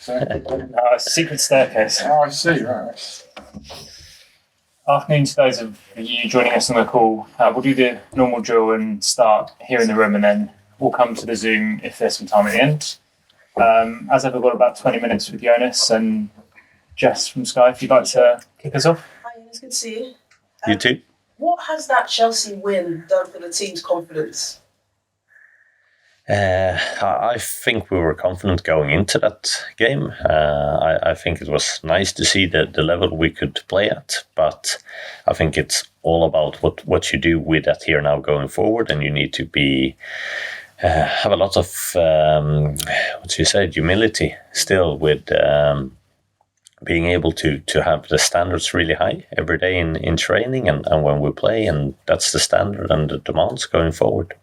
Secret staircase. Oh, I see, right. Afternoon to those of you joining us on the call. We'll do the normal drill and start here in the room, and then we'll come to the Zoom if there's some time at the end. As ever, we've got about 20 minutes with Jonas and Jess from Sky, if you'd like to kick us off. Hi, Jonas, good to see you. You too. What has that Chelsea win done for the team's confidence? I think we were confident going into that game. I think it was nice to see the level we could play at, but I think it's all about what you do with that here now going forward, and you need to be have a lot of humility still with being able to have the standards really high every day in training and when we play, and that's the standard and the demands going forward.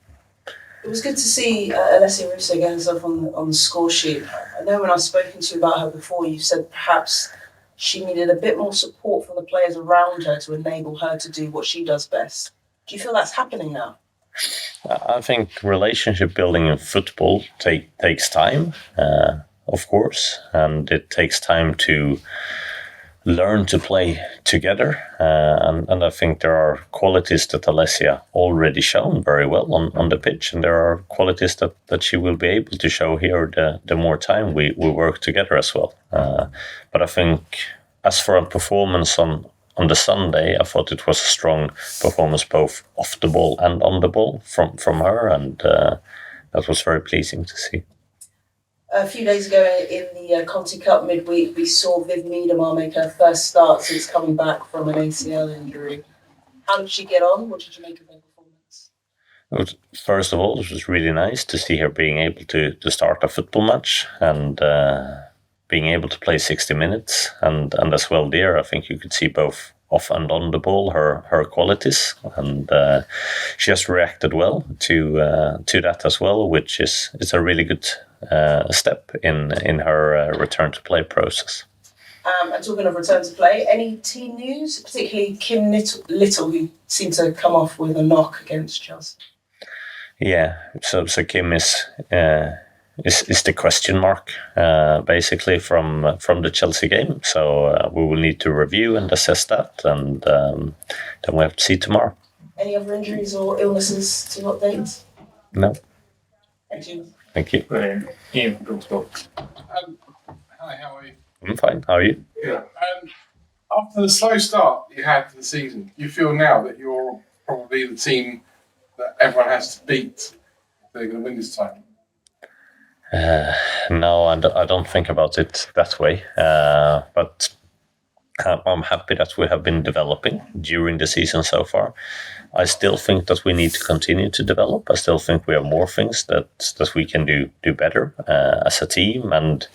It was good to see Alessia Russo get herself on the score sheet. I know when I've spoken to you about her before, you said perhaps she needed a bit more support from the players around her to enable her to do what she does best. Do you feel that's happening now? I think relationship building in football takes time, of course, and it takes time to learn to play together. And I think there are qualities that Alessia already shown very well on the pitch, and there are qualities that she will be able to show here the more time we work together as well. But I think as for a performance on the Sunday, I thought it was a strong performance both off the ball and on the ball from her, and that was very pleasing to see. A few days ago in the Conti Cup midweek, we saw Viv Miedemar make her first start since coming back from an ACL injury. How did she get on? What did you make of her performance? First of all, it was really nice to see her being able to start a football match and being able to play 60 minutes. And as well there, I think you could see both off and on the ball her qualities, and she has reacted well to that as well, which is a really good step in her return to play process. And talking of return to play, any team news, particularly Kim Little, who seemed to come off with a knock against Chelsea? Yeah, so Kim is the question mark basically from the Chelsea game. So we will need to review and assess that, and then we have to see tomorrow. Any other injuries or illnesses to update? No. Thank you. Thank you. Brilliant. Ian, go. Hi, how are you? I'm fine. How are you? Good. After the slow start you had to the season, you feel now that you're probably the team that everyone has to beat if they're going to win this title? No, I don't think about it that way. But I'm happy that we have been developing during the season so far. I still think that we need to continue to develop. I still think we have more things that we can do better as a team, and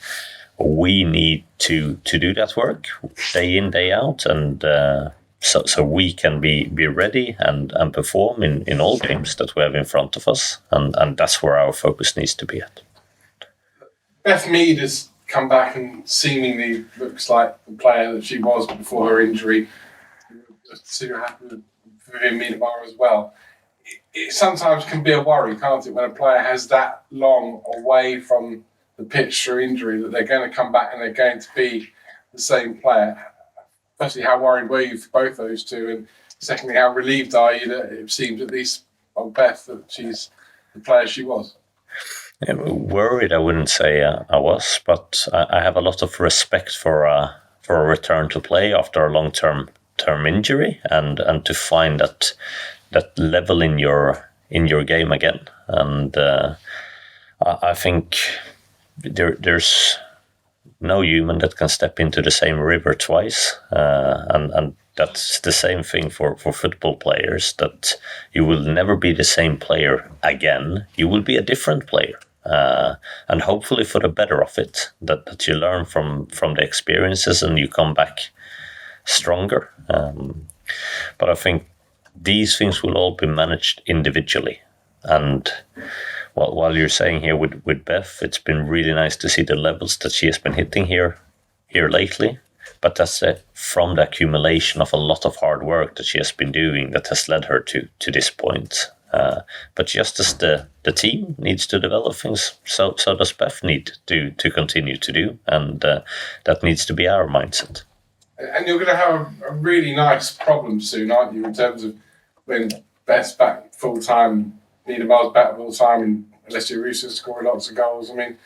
we need to do that work day in, day out, and so we can be ready and perform in all games that we have in front of us, and that's where our focus needs to be at. Beth Mead has come back and seemingly looks like the player that she was before her injury. So you're happy with Vivian Miedemar as well. It sometimes can be a worry, can't it, when a player has that long away from the pitch through injury, that they're going to come back and they're going to be the same player. Firstly, how worried were you for both those two? And secondly, how relieved are you that it seems, at least on Beth, that she's the player she was? Yeah, worried, I wouldn't say I was, but I have a lot of respect for a return to play after a long-term injury, and to find that level in your game again. And I think there's no human that can step into the same river twice, and that's the same thing for football players, that you will never be the same player again. You will be a different player. And hopefully for the better of it, that you learn from the experiences and you come back stronger. But I think these things will all be managed individually. And while you're saying here with Beth, it's been really nice to see the levels that she has been hitting here lately. But that's from the accumulation of a lot of hard work that she has been doing that has led her to this point. But just as the team needs to develop things, so does Beth need to continue to do, and that needs to be our mindset. And you're going to have a really nice problem soon, aren't you, in terms of when Beth's back full-time, Eidevall's back full-time, and Alessia Russo scoring lots of goals. I mean,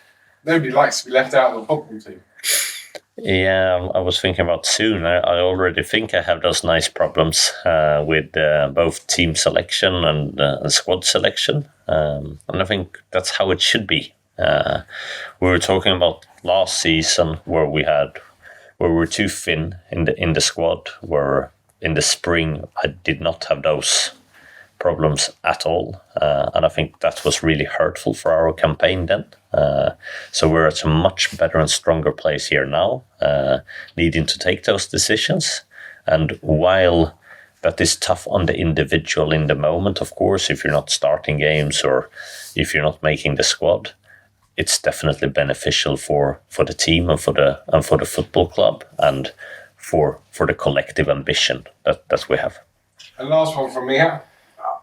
nobody likes to be left out of the football team. Yeah, I was thinking about soon. I already think I have those nice problems with both team selection and squad selection. And I think that's how it should be. We were talking about last season where we were too thin in the squad, where in the spring I did not have those problems at all. And I think that was really hurtful for our campaign then. So we're at a much better and stronger place here now, needing to take those decisions. And while that is tough on the individual in the moment, of course, if you're not starting games or if you're not making the squad, it's definitely beneficial for the team and for the football club and for the collective ambition that we have. And last one from me.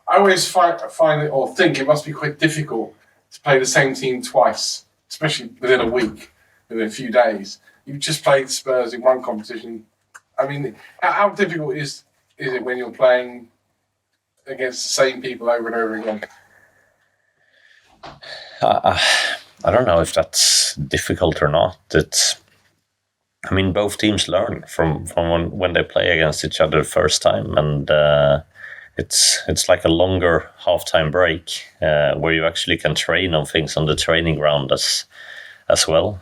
I always find it, or think it must be quite difficult to play the same team twice, especially within a week, within a few days. You've just played Spurs in one competition. I mean, how difficult is it when you're playing against the same people over and over again? I don't know if that's difficult or not. I mean, both teams learn from when they play against each other the first time, and it's like a longer halftime break where you actually can train on things on the training ground as well.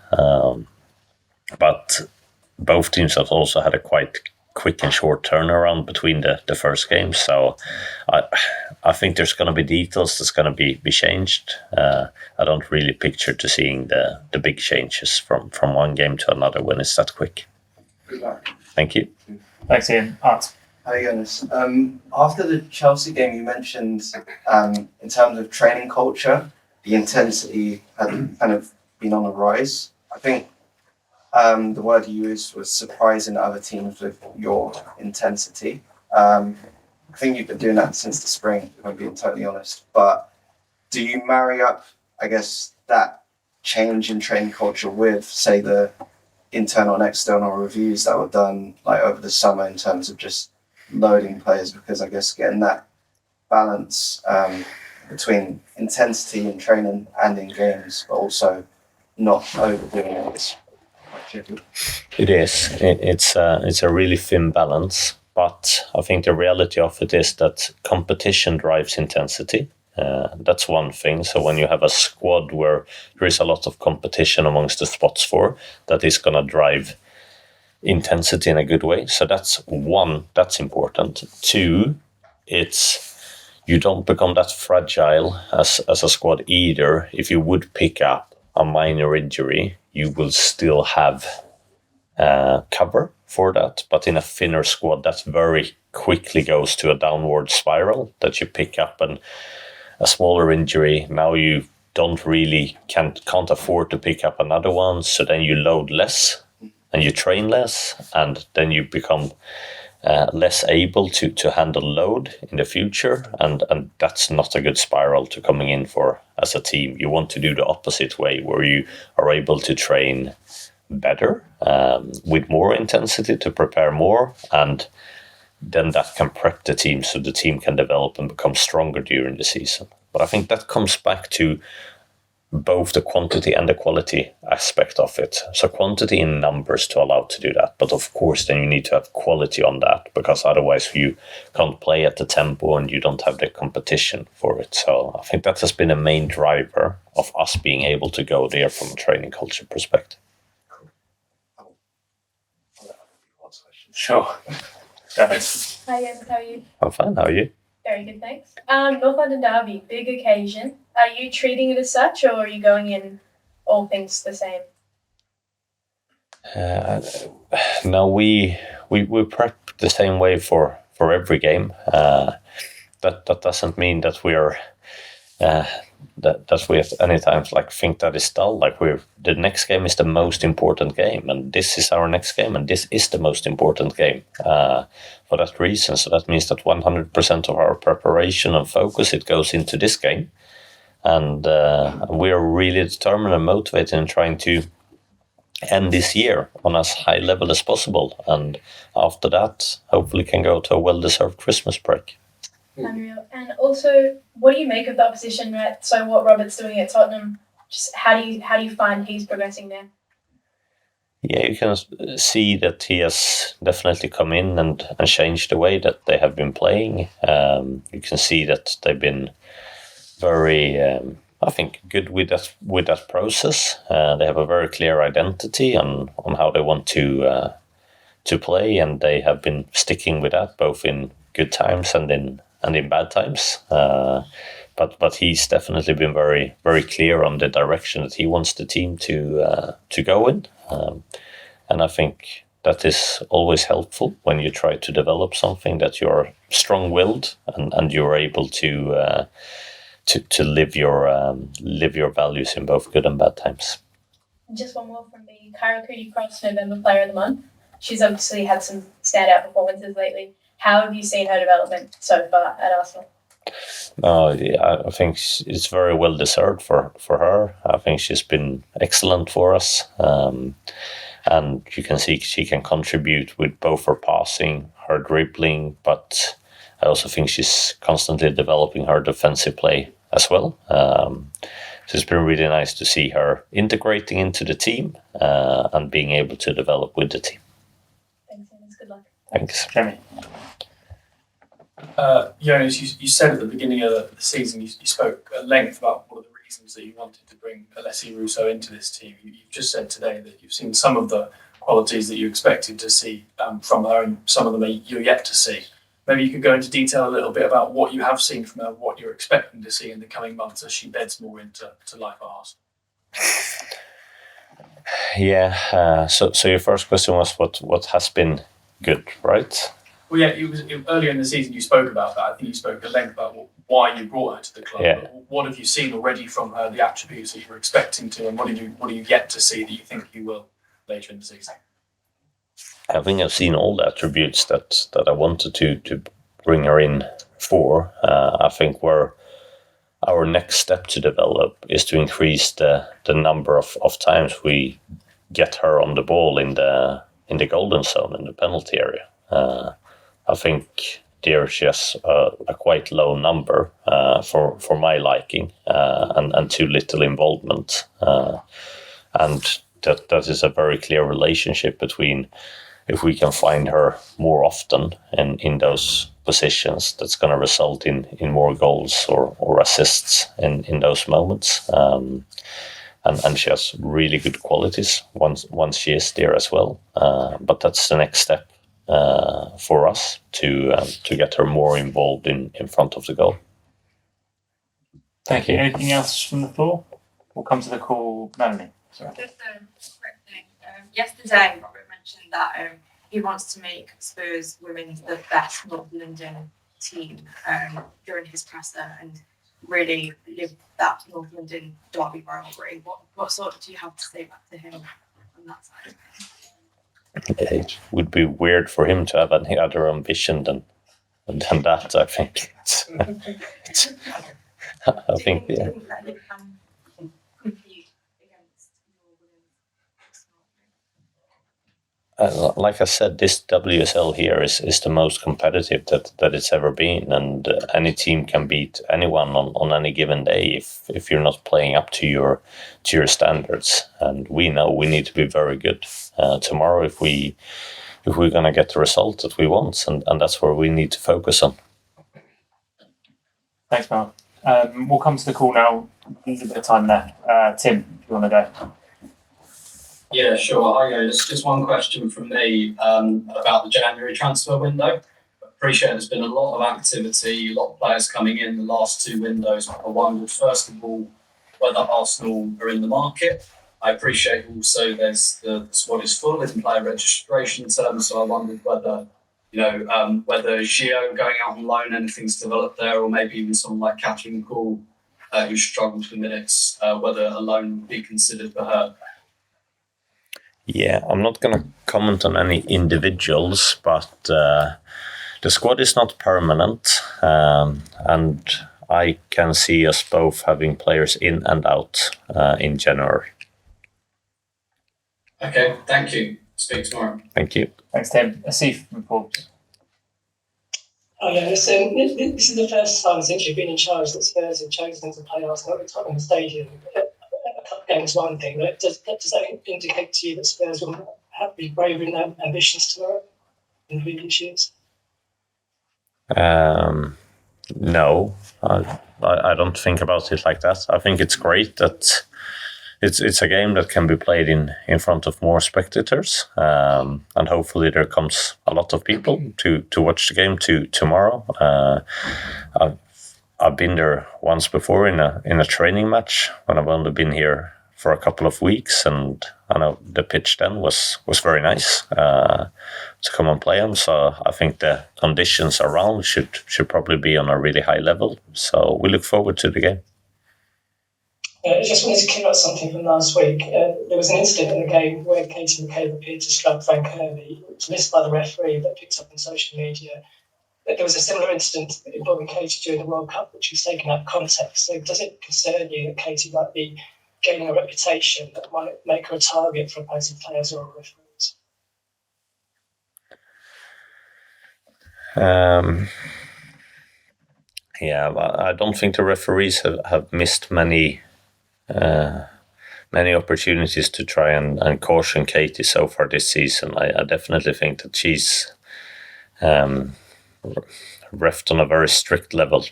But both teams have also had a quite quick and short turnaround between the first games. So I think there's going to be details that's going to be changed. I don't really picture to seeing the big changes from one game to another when it's that quick. Good luck. Thank you. Thanks, Ian. Art. Hi, Jonas. After the Chelsea game, you mentioned in terms of training culture, the intensity had kind of been on the rise. I think the word you used was surprising other teams with your intensity. I think you've been doing that since the spring, if I'm being totally honest. But do you marry up, I guess, that change in training culture with, say, the internal and external reviews that were done like over the summer in terms of just loading players? Because I guess getting that balance between intensity in training and in games, but also not overdoing it is quite tricky. It is. It's a really thin balance, but I think the reality of it is that competition drives intensity. That's one thing. So when you have a squad where there is a lot of competition amongst the spots for, that is going to drive intensity in a good way. So that's one, that's important. Two, it's you don't become that fragile as a squad either. If you would pick up a minor injury, you will still have cover for that. But in a thinner squad, that very quickly goes to a downward spiral that you pick up, and a smaller injury, now you can't afford to pick up another one. So then you load less and you train less, and then you become less able to handle load in the future, and that's not a good spiral to coming in for as a team. You want to do the opposite way, where you are able to train better with more intensity to prepare more, and then that can prep the team so the team can develop and become stronger during the season. But I think that comes back to both the quantity and the quality aspect of it. So quantity in numbers to allow to do that. But of course, then you need to have quality on that, because otherwise you can't play at the tempo and you don't have the competition for it. So I think that has been a main driver of us being able to go there from a training culture perspective. Sure. Go ahead. Hi, Ian. How are you? I'm fine, how are you? Very good, thanks. North London Derby, big occasion. Are you treating it as such, or are you going in all things the same? No, we prep the same way for every game. That doesn't mean that we are that we at any times like think that is dull. Like the next game is the most important game, and this is our next game, and this is the most important game for that reason. So that means that 100% of our preparation and focus it goes into this game, and we are really determined and motivated in trying to end this year on as high level as possible, and after that, hopefully, can go to a well-deserved Christmas break. Unreal. And also, what do you make of the opposition? Right. So what Robert's doing at Tottenham, just how do you find he's progressing there? Yeah, you can see that he has definitely come in and changed the way that they have been playing. You can see that they've been very, I think, good with that process. They have a very clear identity on how they want to play, and they have been sticking with that both in good times and in bad times. But he's definitely been very, very clear on the direction that he wants the team to go in. And I think that is always helpful when you try to develop something, that you're strong-willed and you're able to live your values in both good and bad times. Just one more from me. Kyra Cooney-Cross, November Player of the Month. She's obviously had some standout performances lately. How have you seen her development so far at Arsenal? I think it's very well deserved for her. I think she's been excellent for us. And you can see she can contribute with both her passing, her dribbling, but I also think she's constantly developing her defensive play as well. So it's been really nice to see her integrating into the team and being able to develop with the team. Thanks, Jonas. Good luck. Thanks. Jamie. Jonas, you said at the beginning of the season, you spoke at length about one of the reasons that you wanted to bring Alessia Russo into this team. You've just said today that you've seen some of the qualities that you expected to see from her, and some of them you're yet to see. Maybe you could go into detail a little bit about what you have seen from her, what you're expecting to see in the coming months as she beds more into life at Arsenal. Yeah. So your first question was what has been good, right? Well, yeah, earlier in the season you spoke about that. I think you spoke at length about why you brought her to the club. Yeah. But what have you seen already from her, the attributes that you were expecting to, and what are you yet to see that you think you will later in the season? I think I've seen all the attributes that I wanted to bring her in for. I think where our next step to develop is to increase the number of times we get her on the ball in the golden zone, in the penalty area. I think there she has a quite low number for my liking, and too little involvement. And that is a very clear relationship between, if we can find her more often in those positions, that's going to result in more goals or assists in those moments. And she has really good qualities once she is there as well. But that's the next step for us to get her more involved in front of the goal. Thank you. Anything else from the floor? We'll come to the call, Melanie. Sorry. Just a quick thing. Yesterday, Robert mentioned that he wants to make Spurs Women the best North London team during his presser and really live that North London derby rivalry. What sort do you have to say back to him on that side? It would be weird for him to have any other ambition than that. I think. I think. Yeah. Like I said, this WSL here is the most competitive that it's ever been, and any team can beat anyone on any given day if you're not playing up to your standards. And we know we need to be very good tomorrow if we're going to get the result that we want, and that's where we need to focus on. Thanks, Mel. We'll come to the call now. There's a bit of time there. Tim, if you want to go. Yeah, sure. Hi, guys. Just one question from me about the January transfer window. I appreciate there's been a lot of activity, a lot of players coming in the last two windows. I wondered, first of all, whether Arsenal are in the market. I appreciate also there's the squad is full in player registration terms, so I wondered whether, whether Gio going out on loan, anything's developed there, or maybe even someone like Catherine Call who struggled for minutes, whether a loan would be considered for her. Yeah, I'm not going to comment on any individuals, but the squad is not permanent, and I can see us both having players in and out in January. Okay, thank you. Speak tomorrow. Thank you. Thanks, Tim. Asif from Forbes. Oh yeah, this is the first time since you've been in charge that Spurs have chosen to play Arsenal at the Tottenham Stadium. A cup game is one thing, but does that indicate to you that Spurs will have to be braver in their ambitions tomorrow in previous years? No, I don't think about it like that. I think it's great that it's a game that can be played in front of more spectators, and hopefully there comes a lot of people to watch the game tomorrow. I've been there once before in a training match when I've only been here for a couple of weeks, and I know the pitch then was very nice to come and play on. So I think the conditions around should probably be on a really high level. So we look forward to the game. I just wanted to clear up something from last week. There was an incident in the game where Katie McCabe appeared to scrub Frank Kirby. It was missed by the referee, but picked up on social media. But there was a similar incident involving Katie during the World Cup, which was taken out of context. So does it concern you that Katie might be gaining a reputation that might make her a target for opposing players or referees? Yeah, I don't think the referees have missed many opportunities to try and caution Katie so far this season. I definitely think that she's refed on a very strict level.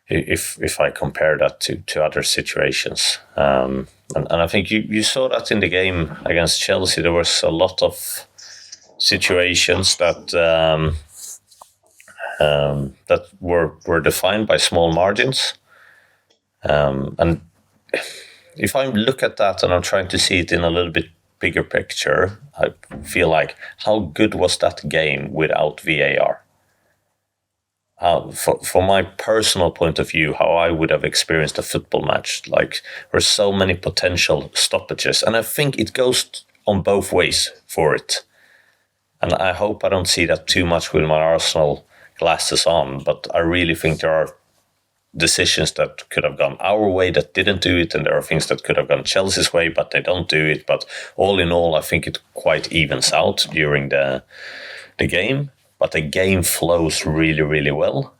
If I compare that to other situations, and I think you saw that in the game against Chelsea, there was a lot of situations that that were defined by small margins, and if I look at that and I'm trying to see it in a little bit bigger picture, I feel like, how good was that game without VAR? From my personal point of view, how I would have experienced a football match. Like, there's so many potential stoppages, and I think it goes on both ways for it. And I hope I don't see that too much with my Arsenal glasses on, but I really think there are decisions that could have gone our way that didn't do it, and there are things that could have gone Chelsea's way, but they don't do it. But all in all, I think it quite evens out during the game. But the game flows really, really well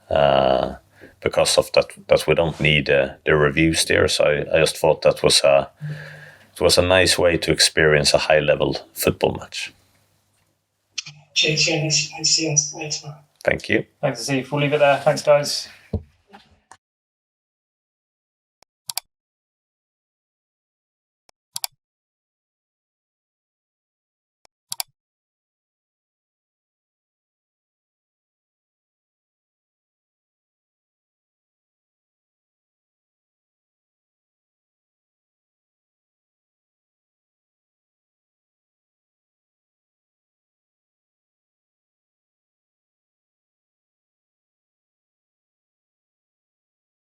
because of that we don't need the reviews there. So I just thought that was a nice way to experience a high-level football match. Cheers, Jonas. I see you tomorrow. Thank you. Thanks, Asif. We'll leave it there. Thanks, guys.